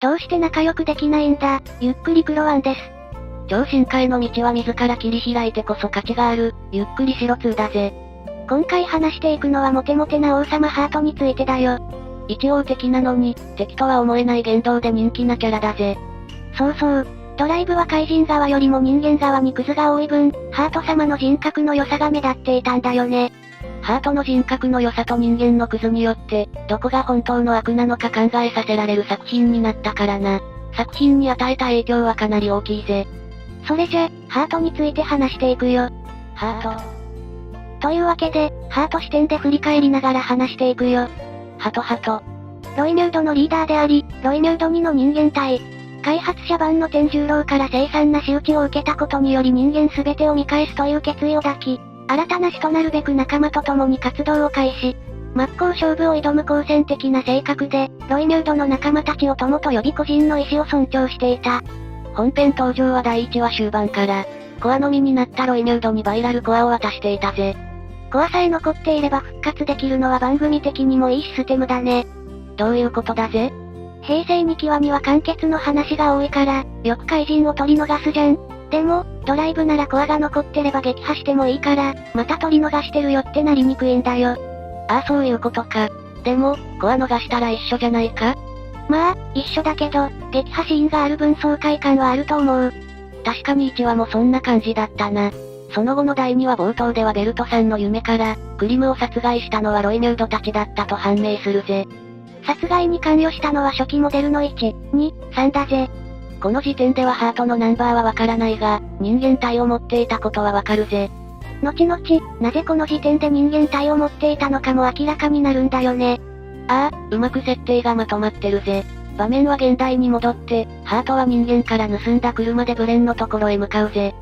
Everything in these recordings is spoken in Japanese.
どうして仲良くできないんだ、ゆっくりクロワンです。超進化への道は自ら切り開いてこそ価値がある、ゆっくりしろ2だぜ。今回話していくのはモテモテな王様ハートについてだよ。一応敵なのに、敵とは思えない言動で人気なキャラだぜ。そうそう。ドライブは怪人側よりも人間側にクズが多い分、ハート様の人格の良さが目立っていたんだよね。ハートの人格の良さと人間のクズによって、どこが本当の悪なのか考えさせられる作品になったからな。作品に与えた影響はかなり大きいぜ。それじゃ、ハートについて話していくよ。ハート。というわけで、ハート視点で振り返りながら話していくよ。ハトハト。ロイミュードのリーダーであり、ロイミュード2の人間体。開発者版の天十郎から凄惨な仕打ちを受けたことにより人間全てを見返すという決意を抱き、新たな死となるべく仲間と共に活動を開始。真っ向勝負を挑む好戦的な性格で、ロイミュードの仲間たちを友と呼び個人の意志を尊重していた。本編登場は第1話終盤から、コアのみになったロイミュードにバイラルコアを渡していたぜ。コアさえ残っていれば復活できるのは番組的にもいいシステムだね。どういうことだぜ？平成2期話には完結の話が多いから、よく怪人を取り逃すじゃん。でも、ドライブならコアが残ってれば撃破してもいいから、また取り逃してるよってなりにくいんだよ。ああそういうことか。でも、コア逃したら一緒じゃないか？まあ、一緒だけど、撃破シーンがある分爽快感はあると思う。確かに1話もそんな感じだったな。その後の第2話冒頭ではベルトさんの夢から、クリムを殺害したのはロイミュードたちだったと判明するぜ。殺害に関与したのは初期モデルの1、2、3だぜ。この時点ではハートのナンバーはわからないが、人間体を持っていたことはわかるぜ。後々、なぜこの時点で人間体を持っていたのかも明らかになるんだよね。ああ、うまく設定がまとまってるぜ。場面は現代に戻って、ハートは人間から盗んだ車でブレンのところへ向かうぜ。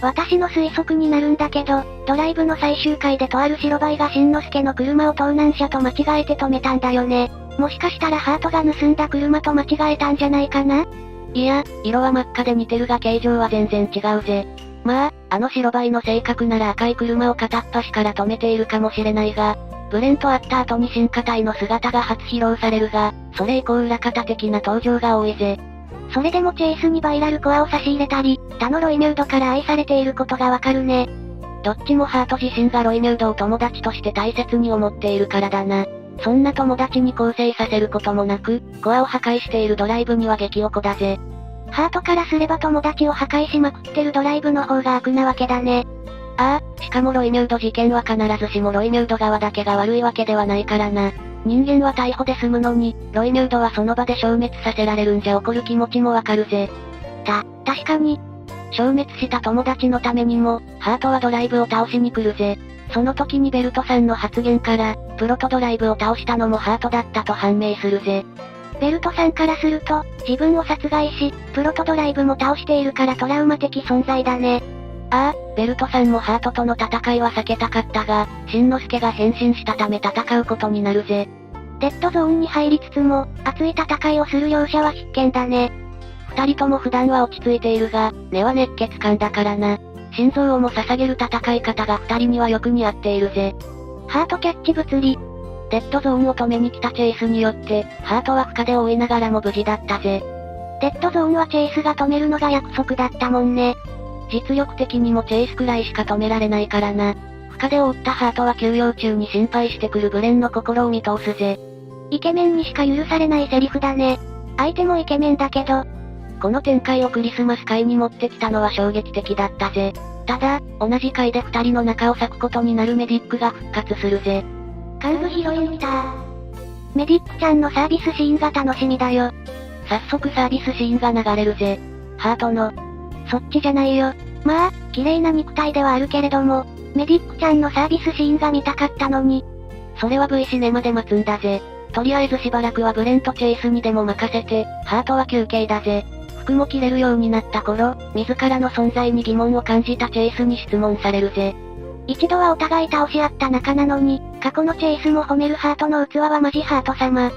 私の推測になるんだけど、ドライブの最終回でとある白バイがしんのすけの車を盗難車と間違えて止めたんだよね。もしかしたらハートが盗んだ車と間違えたんじゃないかな？いや、色は真っ赤で似てるが形状は全然違うぜ。まあ、あの白バイの性格なら赤い車を片っ端から止めているかもしれないが、ブレンと会った後に進化体の姿が初披露されるが、それ以降裏方的な登場が多いぜ。それでもチェイスにバイラルコアを差し入れたり、他のロイミュードから愛されていることがわかるね。どっちもハート自身がロイミュードを友達として大切に思っているからだな。そんな友達に更生させることもなく、コアを破壊しているドライブには激おこだぜ。ハートからすれば友達を破壊しまくってるドライブの方が悪なわけだね。ああ、しかもロイミュード事件は必ずしもロイミュード側だけが悪いわけではないからな。人間は逮捕で済むのに、ロイミュードはその場で消滅させられるんじゃ怒る気持ちもわかるぜ。確かに。消滅した友達のためにも、ハートはドライブを倒しに来るぜ。その時にベルトさんの発言から、プロトドライブを倒したのもハートだったと判明するぜ。ベルトさんからすると、自分を殺害し、プロトドライブも倒しているからトラウマ的存在だね。ああ、ベルトさんもハートとの戦いは避けたかったが、しんのすけが変身したため戦うことになるぜ。デッドゾーンに入りつつも、熱い戦いをする両者は必見だね。二人とも普段は落ち着いているが、根は熱血漢だからな。心臓をも捧げる戦い方が二人にはよく似合っているぜ。ハートキャッチ物理。デッドゾーンを止めに来たチェイスによって、ハートは負荷で追いながらも無事だったぜ。デッドゾーンはチェイスが止めるのが約束だったもんね。実力的にもチェイスくらいしか止められないからな。負荷で追ったハートは休養中に心配してくるブレンの心を見通すぜ。イケメンにしか許されないセリフだね。相手もイケメンだけど。この展開をクリスマス会に持ってきたのは衝撃的だったぜ。ただ、同じ回で二人の仲を裂くことになるメディックが復活するぜ。カングヒロイン来た。メディックちゃんのサービスシーンが楽しみだよ。早速サービスシーンが流れるぜ。ハートの。そっちじゃないよ。まあ、綺麗な肉体ではあるけれども、メディックちゃんのサービスシーンが見たかったのに。それは V シネマで待つんだぜ。とりあえずしばらくはブレンとチェイスにでも任せて、ハートは休憩だぜ。服も着れるようになった頃、自らの存在に疑問を感じたチェイスに質問されるぜ。一度はお互い倒し合った仲なのに、過去のチェイスも褒めるハートの器はマジハート様。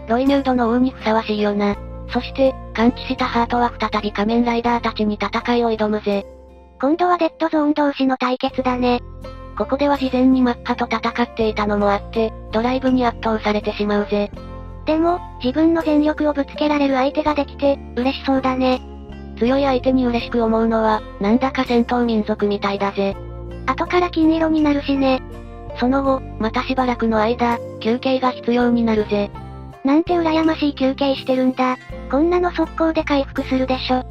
ロイミュードの王にふさわしいよな。そして、完治したハートは再び仮面ライダーたちに戦いを挑むぜ。今度はデッドゾーン同士の対決だね。ここでは事前にマッハと戦っていたのもあって、ドライブに圧倒されてしまうぜ。でも、自分の全力をぶつけられる相手ができて、嬉しそうだね。強い相手に嬉しく思うのは、なんだか戦闘民族みたいだぜ。後から金色になるしね。その後、またしばらくの間、休憩が必要になるぜ。なんて羨ましい休憩してるんだ。こんなの速攻で回復するでしょ。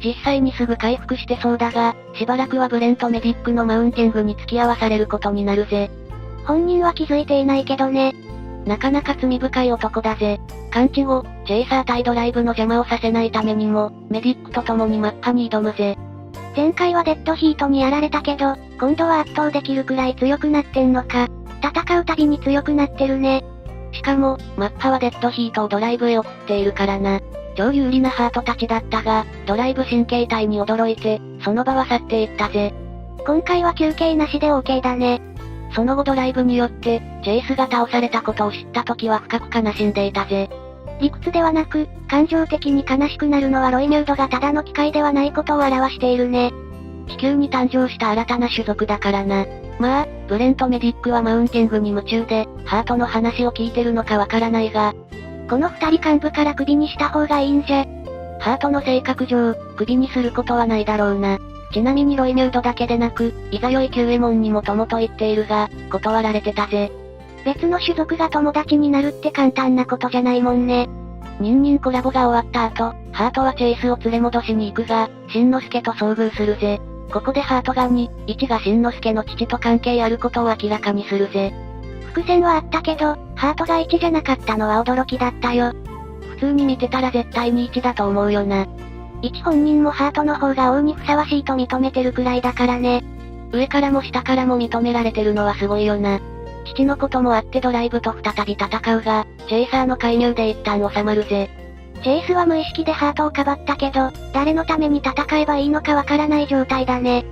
実際にすぐ回復してそうだが、しばらくはブレンとメディックのマウンティングに付き合わされることになるぜ。本人は気づいていないけどね。なかなか罪深い男だぜ。完治後、チェイサー対ドライブの邪魔をさせないためにも、メディックと共にマッパに挑むぜ。前回はデッドヒートにやられたけど、今度は圧倒できるくらい強くなってんのか。戦うたびに強くなってるね。しかも、マッパはデッドヒートをドライブへ送っているからな。超有利なハートたちだったが、ドライブ神経体に驚いて、その場は去っていったぜ。今回は休憩なしで OK だね。その後ドライブによって、チェイスが倒されたことを知った時は深く悲しんでいたぜ。理屈ではなく、感情的に悲しくなるのはロイミュードがただの機械ではないことを表しているね。地球に誕生した新たな種族だからな。まあ、ブレンとメディックはマウンティングに夢中で、ハートの話を聞いてるのかわからないが、この二人幹部から首にした方がいいんじゃ。ハートの性格上、首にすることはないだろうな。ちなみにロイミュードだけでなく、いざよいキュウエモンにも友と言っているが、断られてたぜ。別の種族が友達になるって簡単なことじゃないもんね。ニンニンコラボが終わった後、ハートはチェイスを連れ戻しに行くが、しんのすけと遭遇するぜ。ここでハートが1がしんのすけの父と関係あることを明らかにするぜ。伏線はあったけど、ハートが1じゃなかったのは驚きだったよ。普通に見てたら絶対に1だと思うよな。1本人もハートの方が王にふさわしいと認めてるくらいだからね。上からも下からも認められてるのはすごいよな。父のこともあってドライブと再び戦うが、チェイサーの介入で一旦収まるぜ。チェイスは無意識でハートをかばったけど、誰のために戦えばいいのかわからない状態だね。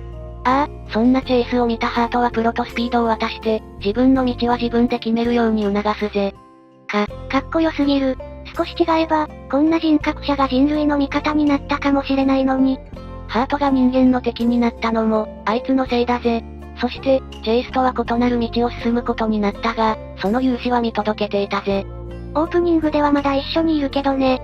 ああ、そんなチェイスを見たハートはプロとスピードを渡して、自分の道は自分で決めるように促すぜ。かっこよすぎる。少し違えば、こんな人格者が人類の味方になったかもしれないのに。ハートが人間の敵になったのも、あいつのせいだぜ。そして、チェイスとは異なる道を進むことになったが、その勇姿は見届けていたぜ。オープニングではまだ一緒にいるけどね。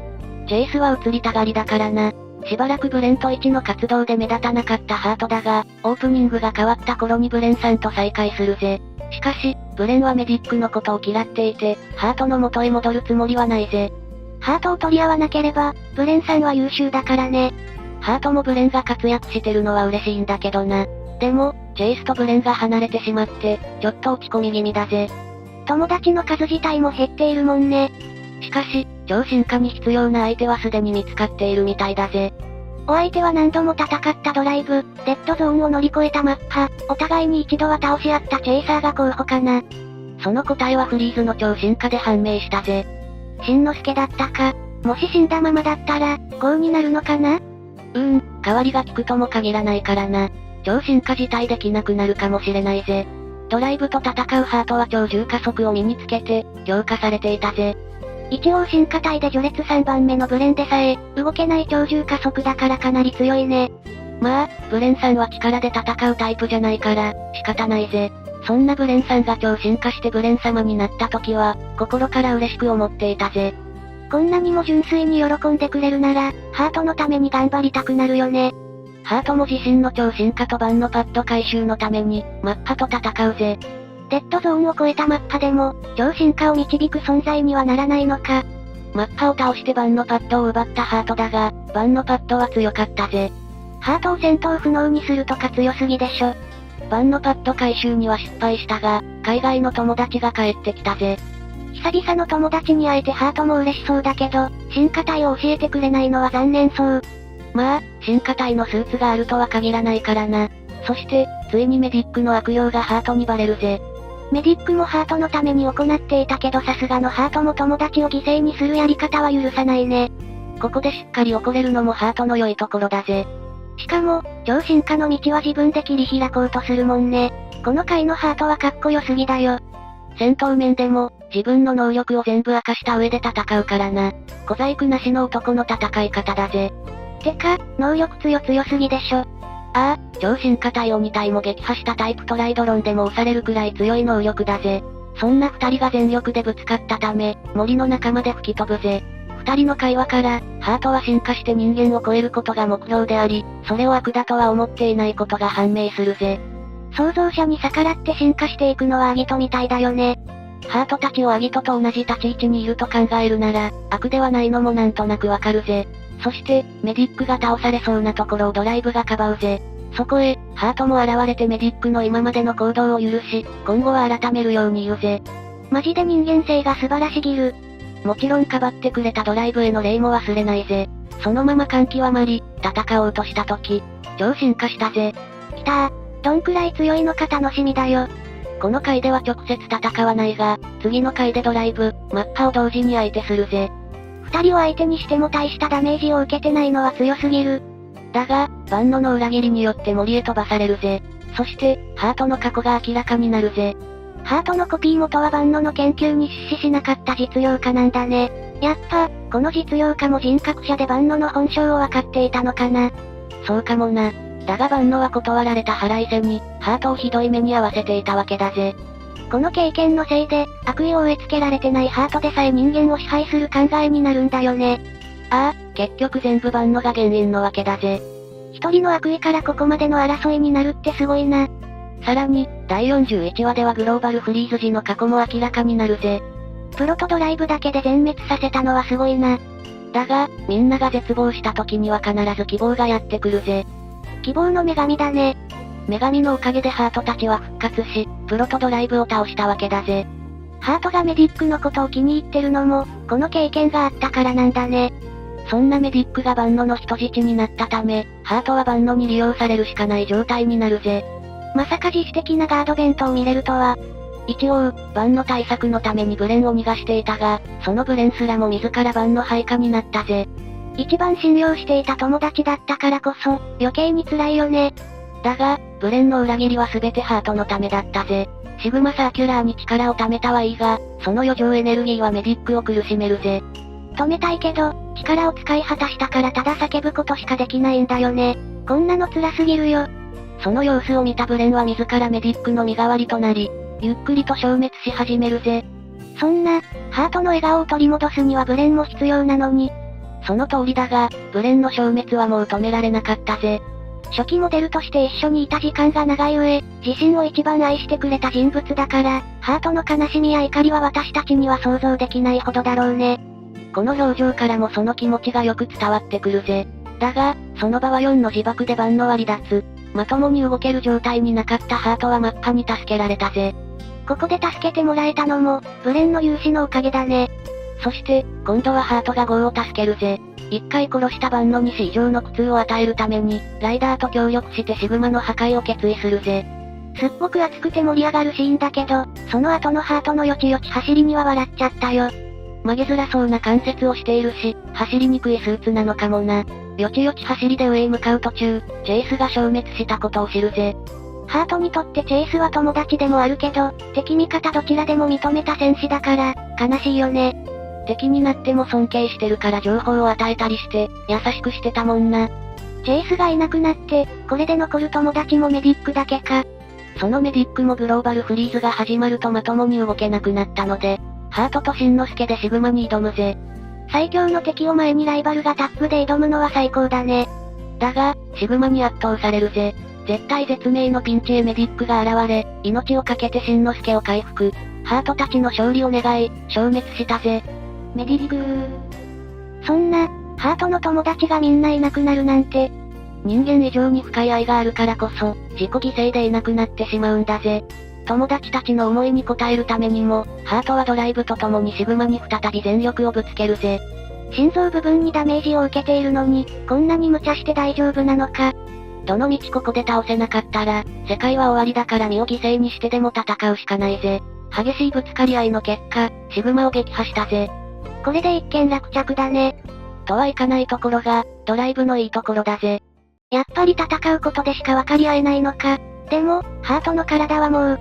チェイスは移りたがりだからな。しばらくブレンと1の活動で目立たなかったハートだが、オープニングが変わった頃にブレンさんと再会するぜ。しかし、ブレンはメディックのことを嫌っていて、ハートの元へ戻るつもりはないぜ。ハートを取り合わなければ、ブレンさんは優秀だからね。ハートもブレンが活躍してるのは嬉しいんだけどな。でも、チェイスとブレンが離れてしまって、ちょっと落ち込み気味だぜ。友達の数自体も減っているもんね。しかし、超進化に必要な相手はすでに見つかっているみたいだぜ。お相手は何度も戦ったドライブ、デッドゾーンを乗り越えたマッパ、お互いに一度は倒し合ったチェイサーが候補かな。その答えはフリーズの超進化で判明したぜ。しんのすけだったか。もし死んだままだったら、5になるのかな？代わりが効くとも限らないからな。超進化自体できなくなるかもしれないぜ。ドライブと戦うハートは超重加速を身につけて、強化されていたぜ。一応進化体で序列3番目のブレンでさえ、動けない超重加速だからかなり強いね。まあ、ブレンさんは力で戦うタイプじゃないから、仕方ないぜ。そんなブレンさんが超進化してブレン様になった時は、心から嬉しく思っていたぜ。こんなにも純粋に喜んでくれるなら、ハートのために頑張りたくなるよね。ハートも自身の超進化とバンのパッド回収のために、マッパと戦うぜ。デッドゾーンを超えたマッパでも、超進化を導く存在にはならないのか。マッパを倒してバンのパッドを奪ったハートだが、バンのパッドは強かったぜ。ハートを戦闘不能にするとか強すぎでしょ。バンのパッド回収には失敗したが、海外の友達が帰ってきたぜ。久々の友達に会えてハートも嬉しそうだけど、進化体を教えてくれないのは残念そう。まあ、進化体のスーツがあるとは限らないからな。そして、ついにメディックの悪用がハートにバレるぜ。メディックもハートのために行っていたけどさすがのハートも友達を犠牲にするやり方は許さないね。ここでしっかり怒れるのもハートの良いところだぜ。しかも、超進化の道は自分で切り開こうとするもんね。この回のハートはかっこよすぎだよ。戦闘面でも、自分の能力を全部明かした上で戦うからな。小細工なしの男の戦い方だぜ。てか、能力強すぎでしょ。ああ、超進化体を2体も撃破したタイプトライドロンでも押されるくらい強い能力だぜ。そんな二人が全力でぶつかったため、森の中まで吹き飛ぶぜ。二人の会話から、ハートは進化して人間を超えることが目標であり、それを悪だとは思っていないことが判明するぜ。創造者に逆らって進化していくのはアギトみたいだよね。ハートたちをアギトと同じ立ち位置にいると考えるなら、悪ではないのもなんとなくわかるぜ。そして、メディックが倒されそうなところをドライブがかばうぜ。そこへ、ハートも現れてメディックの今までの行動を許し、今後は改めるように言うぜ。マジで人間性が素晴らしぎる。もちろんかばってくれたドライブへの礼も忘れないぜ。そのまま感極まり、戦おうとした時、超進化したぜ。来たー。どんくらい強いのか楽しみだよ。この回では直接戦わないが、次の回でドライブ、マッハを同時に相手するぜ。二人を相手にしても大したダメージを受けてないのは強すぎる。だが、万能の裏切りによって森へ飛ばされるぜ。そして、ハートの過去が明らかになるぜ。ハートのコピー元は万能の研究に出資しなかった実業家なんだね。やっぱ、この実業家も人格者で万能の本性を分かっていたのかな。そうかもな。だが万能は断られた腹いせに、ハートをひどい目に遭わせていたわけだぜ。この経験のせいで、悪意を植え付けられてないハートでさえ人間を支配する考えになるんだよね。ああ、結局全部万能が原因のわけだぜ。一人の悪意からここまでの争いになるってすごいな。さらに、第41話ではグローバルフリーズ時の過去も明らかになるぜ。プロトドライブだけで全滅させたのはすごいな。だが、みんなが絶望した時には必ず希望がやってくるぜ。希望の女神だね。女神のおかげでハートたちは復活し、プロトドライブを倒したわけだぜ。ハートがメディックのことを気に入ってるのも、この経験があったからなんだね。そんなメディックが万能の人質になったため、ハートは万能に利用されるしかない状態になるぜ。まさか自主的なガード弁当を見れるとは。一応、万能対策のためにブレンを逃がしていたが、そのブレンすらも自ら万能配下になったぜ。一番信用していた友達だったからこそ、余計に辛いよね。だが、ブレンの裏切りは全てハートのためだったぜ。シグマサーキュラーに力を貯めたはいいが、その余剰エネルギーはメディックを苦しめるぜ。止めたいけど、力を使い果たしたからただ叫ぶことしかできないんだよね。こんなの辛すぎるよ。その様子を見たブレンは自らメディックの身代わりとなり、ゆっくりと消滅し始めるぜ。そんな、ハートの笑顔を取り戻すにはブレンも必要なのに。その通りだが、ブレンの消滅はもう止められなかったぜ。初期モデルとして一緒にいた時間が長い上、自身を一番愛してくれた人物だから、ハートの悲しみや怒りは私たちには想像できないほどだろうね。この表情からもその気持ちがよく伝わってくるぜ。だが、その場は4の自爆で万能は離脱。まともに動ける状態になかったハートはマッハに助けられたぜ。ここで助けてもらえたのも、ブレンの勇姿のおかげだね。そして、今度はハートがゴーを助けるぜ。一回殺した万能に死以上の苦痛を与えるために、ライダーと協力してシグマの破壊を決意するぜ。すっごく熱くて盛り上がるシーンだけど、その後のハートのよちよち走りには笑っちゃったよ。曲げづらそうな関節をしているし、走りにくいスーツなのかもな。よちよち走りで上へ向かう途中、チェイスが消滅したことを知るぜ。ハートにとってチェイスは友達でもあるけど、敵味方どちらでも認めた戦士だから、悲しいよね。敵になっても尊敬してるから情報を与えたりして、優しくしてたもんな。チェイスがいなくなって、これで残る友達もメディックだけか。そのメディックもグローバルフリーズが始まるとまともに動けなくなったので、ハートとしんのすけでシグマに挑むぜ。最強の敵を前にライバルがタッグで挑むのは最高だね。だが、シグマに圧倒されるぜ。絶対絶命のピンチへメディックが現れ、命を懸けてしんのすけを回復。ハートたちの勝利を願い、消滅したぜ。メディックそんな、ハートの友達がみんないなくなるなんて。人間以上に深い愛があるからこそ、自己犠牲でいなくなってしまうんだぜ。友達たちの思いに応えるためにも、ハートはドライブと共にシグマに再び全力をぶつけるぜ。心臓部分にダメージを受けているのに、こんなに無茶して大丈夫なのか。どの道ここで倒せなかったら、世界は終わりだから身を犠牲にしてでも戦うしかないぜ。激しいぶつかり合いの結果、シグマを撃破したぜ。これで一件落着だね。とはいかないところが、ドライブのいいところだぜ。やっぱり戦うことでしか分かり合えないのか。でも、ハートの体はもう。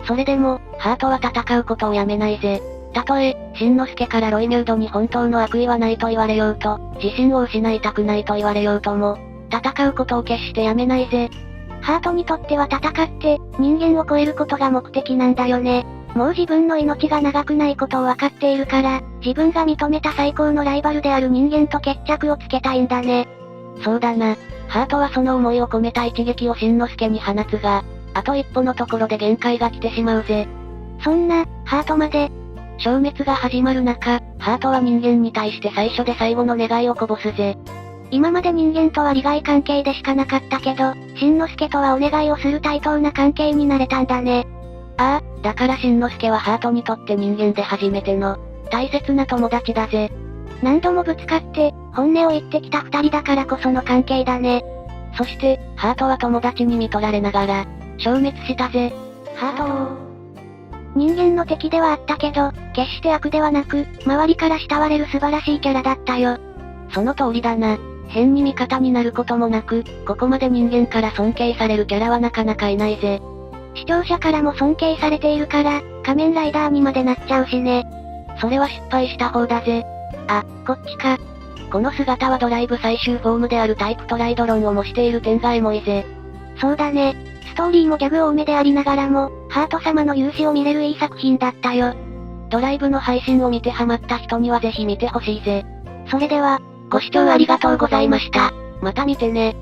それでも、ハートは戦うことをやめないぜ。たとえ、しんのすけからロイミュードに本当の悪意はないと言われようと、自信を失いたくないと言われようとも、戦うことを決してやめないぜ。ハートにとっては戦って、人間を超えることが目的なんだよね。もう自分の命が長くないことを分かっているから、自分が認めた最高のライバルである人間と決着をつけたいんだね。そうだな。ハートはその思いを込めた一撃をしんのすけに放つが、あと一歩のところで限界が来てしまうぜ。そんな、ハートまで。消滅が始まる中、ハートは人間に対して最初で最後の願いをこぼすぜ。今まで人間とは利害関係でしかなかったけど、しんのすけとはお願いをする対等な関係になれたんだね。ああ、だからしんのすけはハートにとって人間で初めての、大切な友達だぜ。何度もぶつかって、本音を言ってきた二人だからこその関係だね。そして、ハートは友達に見取られながら、消滅したぜ。ハートを。人間の敵ではあったけど、決して悪ではなく、周りから慕われる素晴らしいキャラだったよ。その通りだな。変に味方になることもなく、ここまで人間から尊敬されるキャラはなかなかいないぜ。視聴者からも尊敬されているから、仮面ライダーにまでなっちゃうしね。それは失敗した方だぜ。あ、こっちか。この姿はドライブ最終フォームであるタイプトライドロンを模している点がエモいぜ。そうだね。ストーリーもギャグ多めでありながらも、ハート様の勇姿を見れるいい作品だったよ。ドライブの配信を見てハマった人にはぜひ見てほしいぜ。それでは、ご視聴ありがとうございました。また見てね。